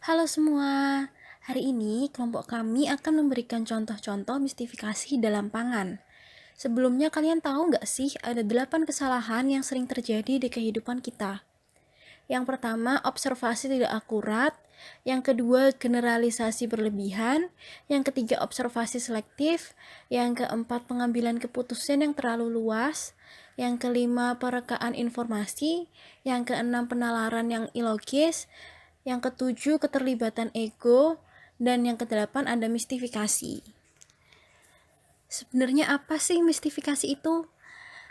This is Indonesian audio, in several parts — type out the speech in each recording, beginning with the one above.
Halo semua, hari ini kelompok kami akan memberikan contoh-contoh mistifikasi dalam pangan. Sebelumnya kalian tahu nggak sih ada 8 kesalahan yang sering terjadi di kehidupan kita? Yang pertama, observasi tidak akurat. Yang kedua, generalisasi berlebihan. Yang ketiga, observasi selektif. Yang keempat, pengambilan keputusan yang terlalu luas. Yang kelima, perekaan informasi. Yang keenam, penalaran yang ilogis. Yang ketujuh, keterlibatan ego. Dan yang kedelapan, ada mistifikasi. Sebenarnya apa sih mistifikasi itu?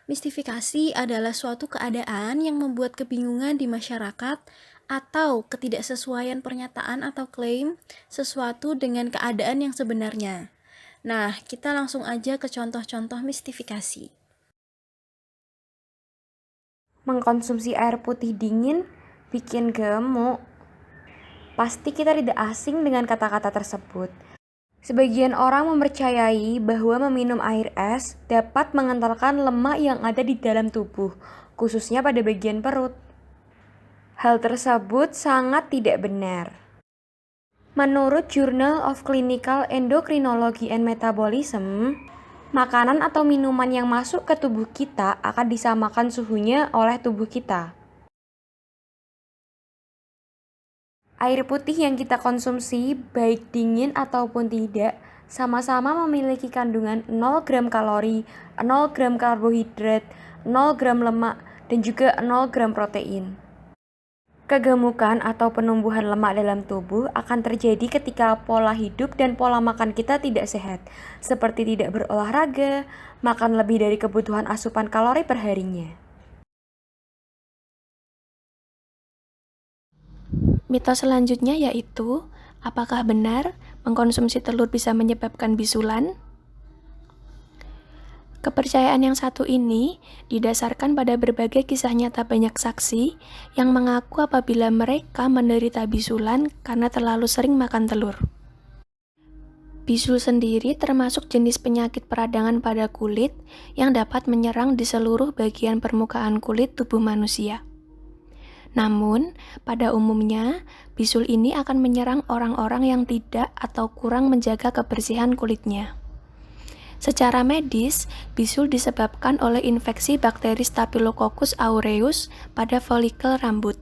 Mistifikasi adalah suatu keadaan yang membuat kebingungan di masyarakat atau ketidaksesuaian pernyataan atau klaim sesuatu dengan keadaan yang sebenarnya. Nah, kita langsung aja ke contoh-contoh mistifikasi. Mengkonsumsi air putih dingin bikin gemuk. Pasti kita tidak asing dengan kata-kata tersebut. Sebagian orang mempercayai bahwa meminum air es dapat mengentalkan lemak yang ada di dalam tubuh, khususnya pada bagian perut. Hal tersebut sangat tidak benar. Menurut Journal of Clinical Endocrinology and Metabolism, makanan atau minuman yang masuk ke tubuh kita akan disamakan suhunya oleh tubuh kita. Air putih yang kita konsumsi, baik dingin ataupun tidak, sama-sama memiliki kandungan 0 gram kalori, 0 gram karbohidrat, 0 gram lemak, dan juga 0 gram protein. Kegemukan atau penumbuhan lemak dalam tubuh akan terjadi ketika pola hidup dan pola makan kita tidak sehat, seperti tidak berolahraga, makan lebih dari kebutuhan asupan kalori per harinya. Mitos selanjutnya yaitu, apakah benar mengkonsumsi telur bisa menyebabkan bisulan? Kepercayaan yang satu ini didasarkan pada berbagai kisah nyata banyak saksi yang mengaku apabila mereka menderita bisulan karena terlalu sering makan telur. Bisul sendiri termasuk jenis penyakit peradangan pada kulit yang dapat menyerang di seluruh bagian permukaan kulit tubuh manusia. Namun, pada umumnya, bisul ini akan menyerang orang-orang yang tidak atau kurang menjaga kebersihan kulitnya. Secara medis, bisul disebabkan oleh infeksi bakteri Staphylococcus aureus pada folikel rambut.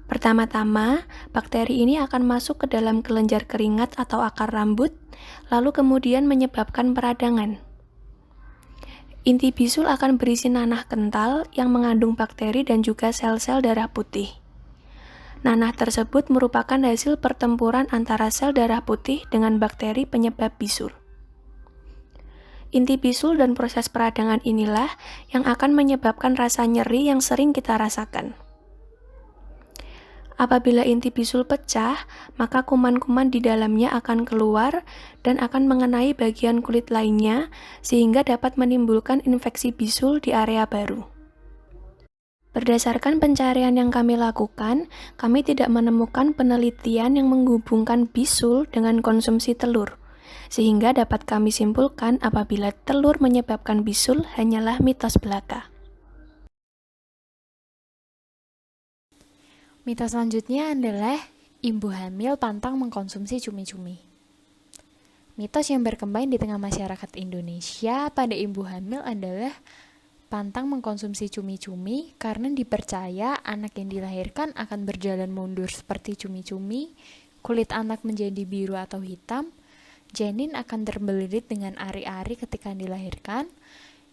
Pertama-tama, bakteri ini akan masuk ke dalam kelenjar keringat atau akar rambut, lalu kemudian menyebabkan peradangan. Inti bisul akan berisi nanah kental yang mengandung bakteri dan juga sel-sel darah putih. Nanah tersebut merupakan hasil pertempuran antara sel darah putih dengan bakteri penyebab bisul. Inti bisul dan proses peradangan inilah yang akan menyebabkan rasa nyeri yang sering kita rasakan. Apabila inti bisul pecah, maka kuman-kuman di dalamnya akan keluar dan akan mengenai bagian kulit lainnya sehingga dapat menimbulkan infeksi bisul di area baru. Berdasarkan pencarian yang kami lakukan, kami tidak menemukan penelitian yang menghubungkan bisul dengan konsumsi telur, sehingga dapat kami simpulkan apabila telur menyebabkan bisul hanyalah mitos belaka. Mitos selanjutnya adalah ibu hamil pantang mengkonsumsi cumi-cumi. Mitos yang berkembang di tengah masyarakat Indonesia pada ibu hamil adalah pantang mengkonsumsi cumi-cumi karena dipercaya anak yang dilahirkan akan berjalan mundur seperti cumi-cumi, kulit anak menjadi biru atau hitam, janin akan terbelit dengan ari-ari ketika dilahirkan,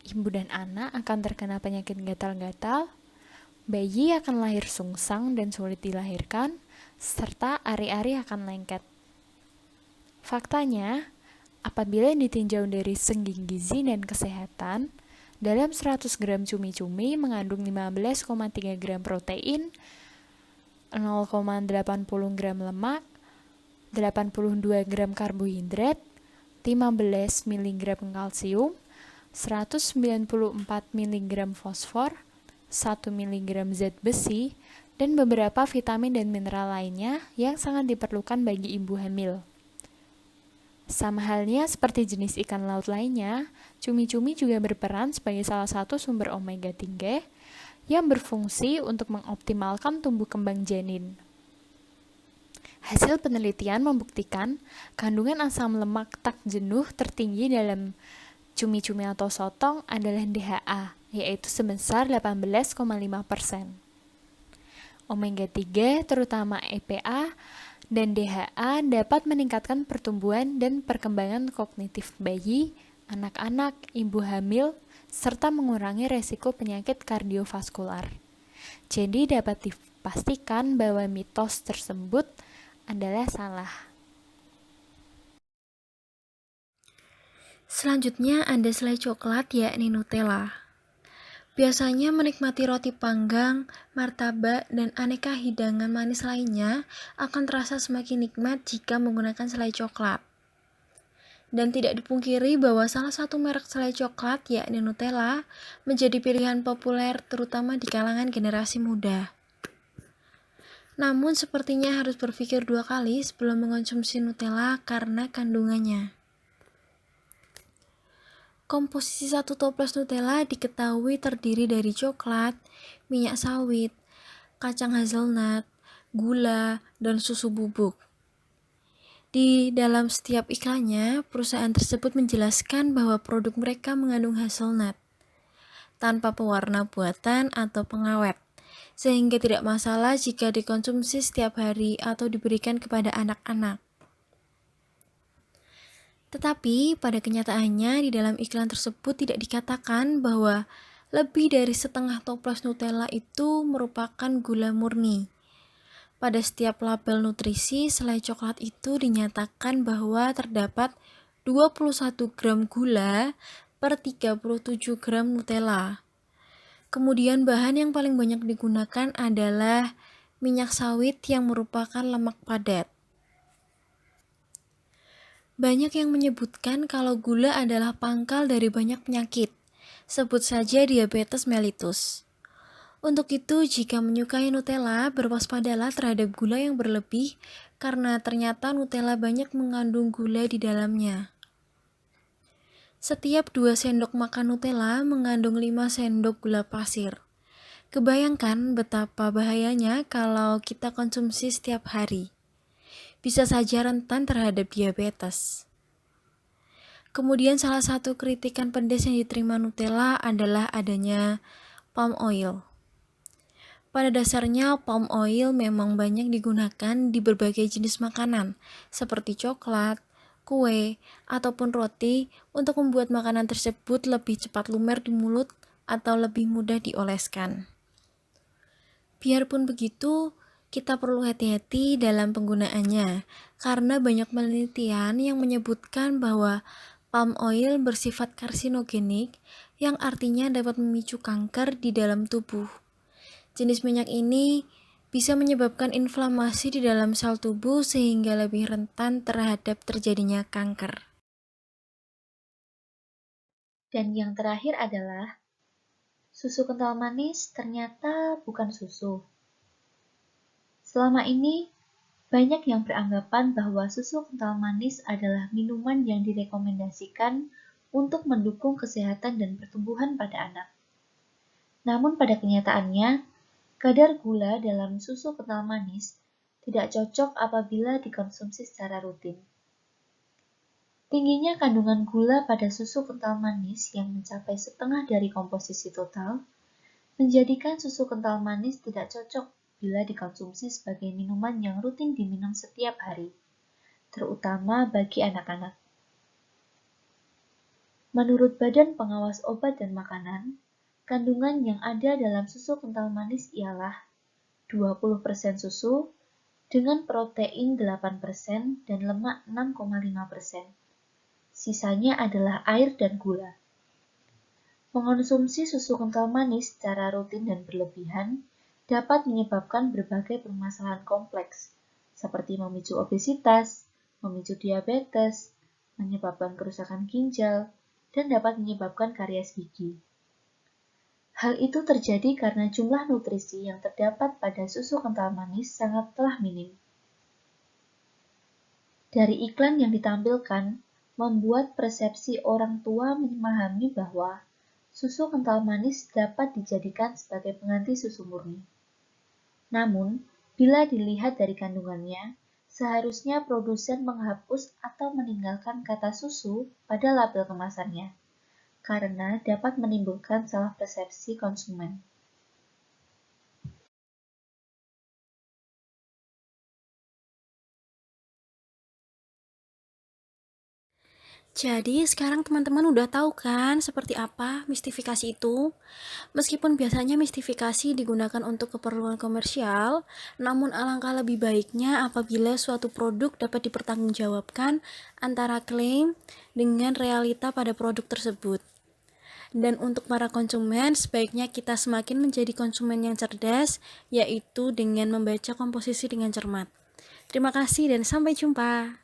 ibu dan anak akan terkena penyakit gatal-gatal, bayi akan lahir sungsang dan sulit dilahirkan, serta ari-ari akan lengket. Faktanya, apabila ditinjau dari segi gizi dan kesehatan, dalam 100 gram cumi-cumi mengandung 15,3 gram protein, 0,80 gram lemak, 82 gram karbohidrat, 15 mg kalsium, 194 mg fosfor, 1 mg zat besi, dan beberapa vitamin dan mineral lainnya yang sangat diperlukan bagi ibu hamil. Sama halnya seperti jenis ikan laut lainnya, cumi-cumi juga berperan sebagai salah satu sumber omega 3 yang berfungsi untuk mengoptimalkan tumbuh kembang janin. Hasil penelitian membuktikan kandungan asam lemak tak jenuh tertinggi dalam cumi-cumi atau sotong adalah DHA, yaitu sebesar 18,5%. Omega 3, terutama EPA, dan DHA dapat meningkatkan pertumbuhan dan perkembangan kognitif bayi, anak-anak, ibu hamil, serta mengurangi resiko penyakit kardiovaskular. Jadi dapat dipastikan bahwa mitos tersebut adalah salah. Selanjutnya ada selai coklat yakni Nutella. Biasanya menikmati roti panggang, martabak, dan aneka hidangan manis lainnya akan terasa semakin nikmat jika menggunakan selai coklat. Dan tidak dipungkiri bahwa salah satu merek selai coklat yakni Nutella menjadi pilihan populer terutama di kalangan generasi muda. Namun sepertinya harus berpikir 2 kali sebelum mengonsumsi Nutella karena kandungannya. Komposisi satu toples Nutella diketahui terdiri dari coklat, minyak sawit, kacang hazelnut, gula, dan susu bubuk. Di dalam setiap iklannya, perusahaan tersebut menjelaskan bahwa produk mereka mengandung hazelnut tanpa pewarna buatan atau pengawet, sehingga tidak masalah jika dikonsumsi setiap hari atau diberikan kepada anak-anak. Tetapi pada kenyataannya di dalam iklan tersebut tidak dikatakan bahwa lebih dari setengah toples Nutella itu merupakan gula murni. Pada setiap label nutrisi, selai coklat itu dinyatakan bahwa terdapat 21 gram gula per 37 gram Nutella. Kemudian bahan yang paling banyak digunakan adalah minyak sawit yang merupakan lemak padat. Banyak yang menyebutkan kalau gula adalah pangkal dari banyak penyakit, sebut saja diabetes mellitus. Untuk itu, jika menyukai Nutella, berwaspadalah terhadap gula yang berlebih karena ternyata Nutella banyak mengandung gula di dalamnya. Setiap 2 sendok makan Nutella mengandung 5 sendok gula pasir. Kebayangkan betapa bahayanya kalau kita konsumsi setiap hari. Bisa saja rentan terhadap diabetes. Kemudian salah satu kritikan pedas yang diterima Nutella adalah adanya palm oil. Pada dasarnya, palm oil memang banyak digunakan di berbagai jenis makanan, seperti coklat, kue, ataupun roti untuk membuat makanan tersebut lebih cepat lumer di mulut atau lebih mudah dioleskan. Biarpun begitu, kita perlu hati-hati dalam penggunaannya, karena banyak penelitian yang menyebutkan bahwa palm oil bersifat karsinogenik, yang artinya dapat memicu kanker di dalam tubuh. Jenis minyak ini bisa menyebabkan inflamasi di dalam sel tubuh sehingga lebih rentan terhadap terjadinya kanker. Dan yang terakhir adalah susu kental manis ternyata bukan susu. Selama ini, banyak yang beranggapan bahwa susu kental manis adalah minuman yang direkomendasikan untuk mendukung kesehatan dan pertumbuhan pada anak. Namun pada kenyataannya, kadar gula dalam susu kental manis tidak cocok apabila dikonsumsi secara rutin. Tingginya kandungan gula pada susu kental manis yang mencapai setengah dari komposisi total, menjadikan susu kental manis tidak cocok bila dikonsumsi sebagai minuman yang rutin diminum setiap hari, terutama bagi anak-anak. Menurut Badan Pengawas Obat dan Makanan, kandungan yang ada dalam susu kental manis ialah 20% susu dengan protein 8% dan lemak 6,5%. Sisanya adalah air dan gula. Mengonsumsi susu kental manis secara rutin dan berlebihan dapat menyebabkan berbagai permasalahan kompleks, seperti memicu obesitas, memicu diabetes, menyebabkan kerusakan ginjal, dan dapat menyebabkan karies gigi. Hal itu terjadi karena jumlah nutrisi yang terdapat pada susu kental manis sangatlah minim. Dari iklan yang ditampilkan, membuat persepsi orang tua memahami bahwa susu kental manis dapat dijadikan sebagai pengganti susu murni. Namun, bila dilihat dari kandungannya, seharusnya produsen menghapus atau meninggalkan kata susu pada label kemasannya, karena dapat menimbulkan salah persepsi konsumen. Jadi sekarang teman-teman udah tahu kan seperti apa mistifikasi itu? Meskipun biasanya mistifikasi digunakan untuk keperluan komersial, namun alangkah lebih baiknya apabila suatu produk dapat dipertanggungjawabkan antara klaim dengan realita pada produk tersebut. Dan untuk para konsumen, sebaiknya kita semakin menjadi konsumen yang cerdas, yaitu dengan membaca komposisi dengan cermat. Terima kasih dan sampai jumpa.